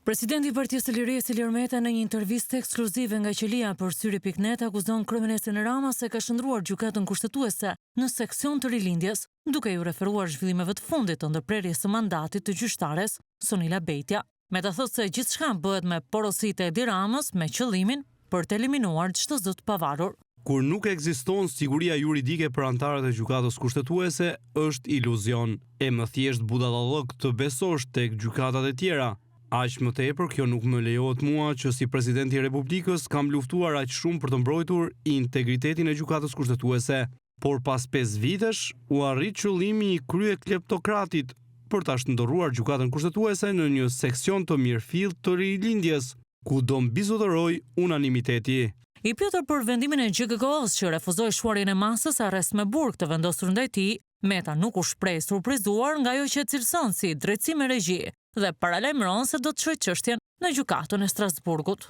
Presidenti i Partisë së Lirisë Ilir Meta në një intervistë ekskluzive nga Qelia për Syri.net akuzon kryeministin Rama se ka shndruar gjykatën kushtetuese në seksion të rilindjes, duke ju referuar zhvillimeve të fundit të ndërprerjes së mandatit të gjyqtares Sonila Bejtja. Meta thotë se gjithçka bëhet me porositë e Edi Ramës me qëllimin për të eliminuar çdo zot të pavarur. Kur nuk ekziston siguria juridike për antarët e gjykatës kushtetuese, është iluzion. E më thjesht budallallëk të besosh tek gjykatat e tjera. Aq më tepër kjo nuk më lejohet mua që si presidenti i Republikës kam luftuar aq shumë për të mbrojtur integritetin e gjykatës kushtetuese, por pas 5 vitesh u arrit qëllimi i krye kleptokratit për ta shndërruar gjykatën kushtetuese në një seksion të mirëfillt të rilindjes, ku do mbizotëroj unanimiteti. I pyetur për vendimin e GKK-s që refuzoi shuarjen e masës arrest me burg të vendosur ndaj tij, Meta nuk u shpreh surprizuar nga ajo që cilëson si drejtësi me regji dhe paralajmëron se do të çojë çështjen në gjykatën e Strasburgut.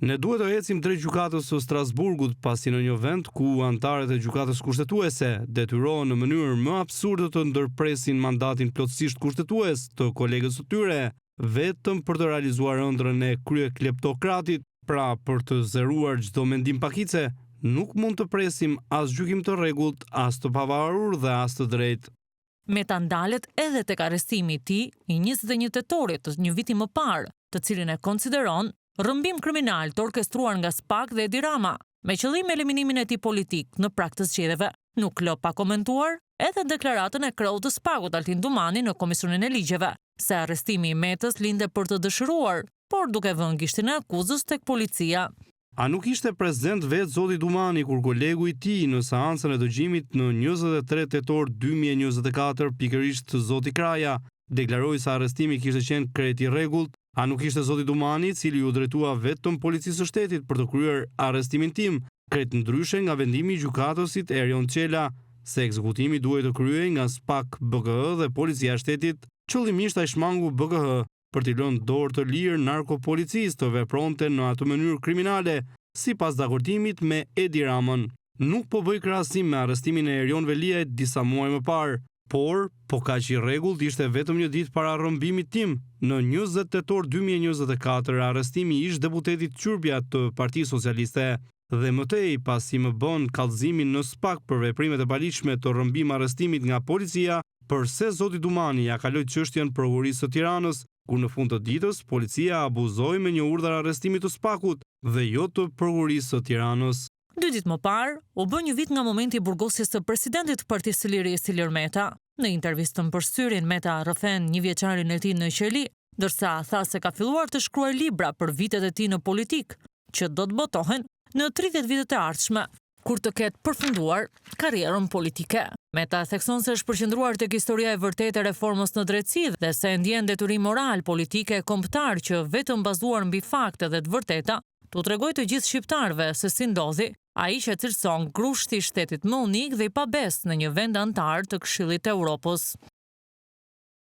Ne duhet të ecim drejt gjykatës së Strasburgut, pasi në një vend ku antarët e gjykatës kushtetuese detyrohen në mënyrë më absurde të ndërpresin mandatin plotësisht kushtetues të kolegës së tyre, vetëm për të realizuar ëndrrën e krye kleptokratit, pra për të zeruar çdo mendim pakice, nuk mund të presim as gjykim të rregullt, as të pavarur dhe as të drejtë. Meta ndalet edhe tek arrestimi i tij i 21 tetorit të një viti më parë, të cilin e konsideron rrëmbim kriminal të orkestruar nga SPAK dhe Edi Rama, me qëllim eliminimin e tij politik në prag të zgjedhjeve. Nuk lë pa komentuar edhe deklaratën e kreut të SPAK-ut Altin Dumani në Komisionin e Ligjeve, se arrestimi i Metës linde për të dëshiruar, por duke vënë gishtin e akuzës tek policia. A nuk ishte prezent vetë zoti Dumani kur kolegu i tij në seancën e dëgjimit në 23 tetor 2024 pikërisht zoti Kraja deklaroi se arrestimi kishte qenë krejt i rregullt? A nuk ishte zoti Dumani i cili u drejtua vetëm policisë së shtetit për të kryer arrestimin tim, krejt ndryshe nga vendimi i gjykatësit Erion Çela, se ekzekutimi duhej të kryhej nga SPAK, BKH dhe policia e shtetit, qëllimisht ai shmangu BKH për t'i lënë dorë të lirë narkopolicisë të vepronte në atë mënyrë kriminale, sipas dakordimit me Edi Ramën. Nuk po bëj krahasim me arrestimin e Erion Veliajt disa muaj më parë, por po kaq i rregullt ishte vetëm një ditë para rrëmbimit tim, në 20 tetor 2024, arrestimi i ish-deputetit Qyrbja të Partisë Socialiste. Dhe më tej, pasi më bën kallëzimin në SPAK për veprimet e paligjshme të rrëmbim arrestimit nga policia, përse zoti Dumani ja kaloi çështjen prokurisë së Tiranës, ku në fund të ditës policia abuzoi me një urdhër arrestimi të SPAK-ut dhe jo të prokurisë së Tiranës. 2 ditë më parë, u bë një vit nga momenti i burgosjes së presidentit të Partisë së Lirisë Ilir Meta. Në intervistën për Syrin, Meta rrëfen 1 vjeçarin e tij në Qeli, ndërsa tha se ka filluar të shkruaj libra për vitet e tij në politik, që do të botohen në 30 vitet e ardhshme, kur të ketë përfunduar karrierën politike. Meta thekson se është përqendruar tek historia e vërtetë e reformës në drejtësi dhe se ndjen detyrim moral, politike e kombëtar që vetëm bazuar mbi fakte dhe të vërteta, t'u tregoj të gjithë shqiptarëve se si ndodhi ai që cilëson grushti i shtetit më unik dhe i pabes në një vend antar të Këshillit të Evropës.